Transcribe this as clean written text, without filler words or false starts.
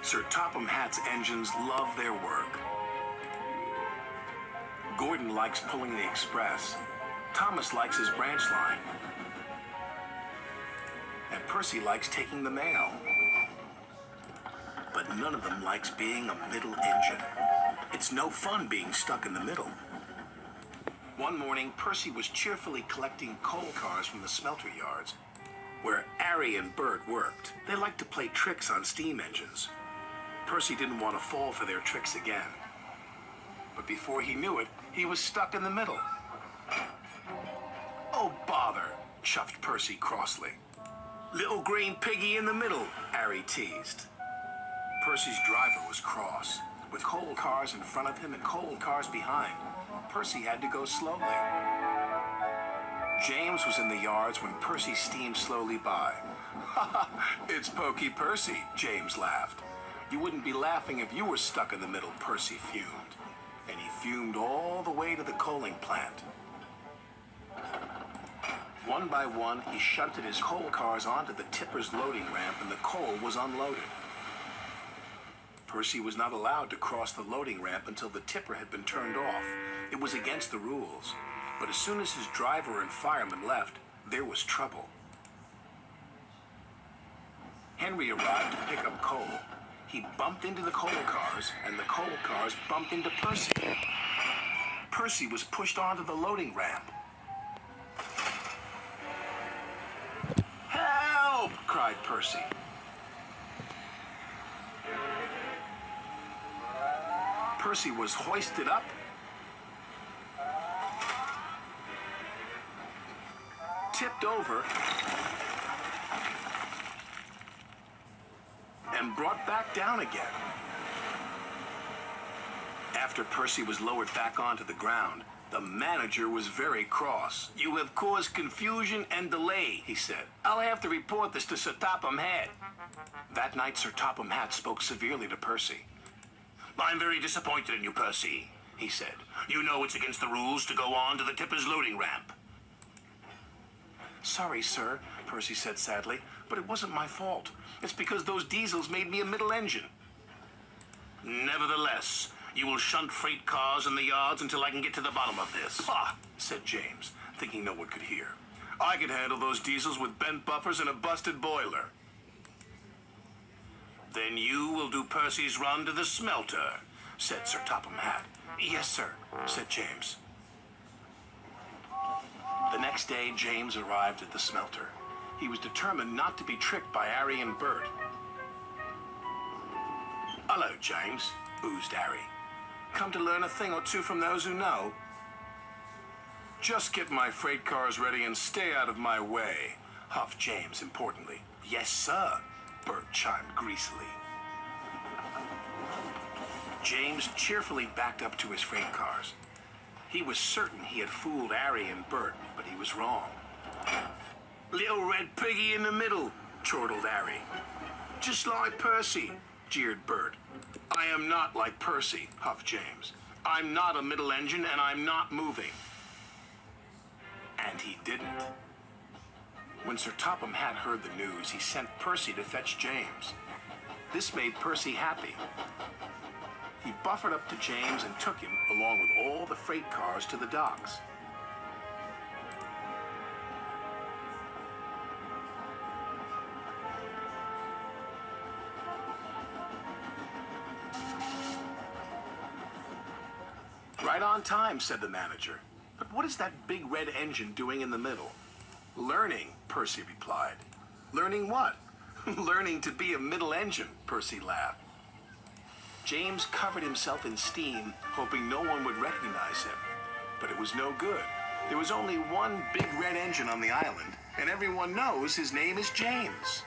Sir Topham Hatt's engines love their work. Gordon likes pulling the express. Thomas likes his branch line. And Percy likes taking the mail. But none of them likes being a middle engine. It's no fun being stuck in the middle. One morning, Percy was cheerfully collecting coal cars from the smelter yards, where Arry and Bert worked. They liked to play tricks on steam engines. Percy didn't want to fall for their tricks again. But before he knew it, he was stuck in the middle. "Oh, bother," chuffed Percy crossly. "Little green piggy in the middle," Arry teased. Percy's driver was cross. With coal cars in front of him and coal cars behind, Percy had to go slowly. James was in the yards when Percy steamed slowly by. "Ha ha, it's Pokey Percy," James laughed. "You wouldn't be laughing if you were stuck in the middle," Percy fumed. And he fumed all the way to the coaling plant. One by one, he shunted his coal cars onto the tipper's loading ramp, and the coal was unloaded. Percy was not allowed to cross the loading ramp until the tipper had been turned off. It was against the rules. But as soon as his driver and fireman left, there was trouble. Henry arrived to pick up coal. He bumped into the coal cars, and the coal cars bumped into Percy. Percy was pushed onto the loading ramp. "Help!" cried Percy. Percy was hoisted up, tipped over, and brought back down again. After Percy was lowered back onto the ground, the manager was very cross. "You have caused confusion and delay," he said. "I'll have to report this to Sir Topham Hatt." That night, Sir Topham Hatt spoke severely to Percy. "I'm very disappointed in you, Percy," he said. "You know it's against the rules to go on to the tipper's loading ramp." "Sorry, sir," Percy said sadly, "but it wasn't my fault. It's because those diesels made me a middle engine." "Nevertheless, you will shunt freight cars in the yards until I can get to the bottom of this." "Ha!" said James, thinking no one could hear. "I can handle those diesels with bent buffers and a busted boiler." "Then you will do Percy's run to the smelter," said Sir Topham Hatt. "Yes, sir," said James. The next day, James arrived at the smelter. He was determined not to be tricked by Arry and Bert. "Hello, James," oozed Arry. "Come to learn a thing or two from those who know?" "Just get my freight cars ready and stay out of my way," huffed James importantly. "Yes, sir," Bert chimed greasily. James cheerfully backed up to his freight cars. He was certain he had fooled Arry and Bert, but he was wrong. "Little red piggy in the middle," chortled Arry. "Just like Percy," jeered Bert. "I am not like Percy," huffed James. "I'm not a middle engine, and I'm not moving." And he didn't. When Sir Topham Hatt heard the news, he sent Percy to fetch James. This made Percy happy. He buffered up to James and took him, along with all the freight cars, to the docks. "Right on time," said the manager. "But what is that big red engine doing in the middle?" "Learning," Percy replied. "Learning what?" "Learning to be a middle engine," Percy laughed. James covered himself in steam, hoping no one would recognize him. But it was no good. There was only one big red engine on the island, and everyone knows his name is James.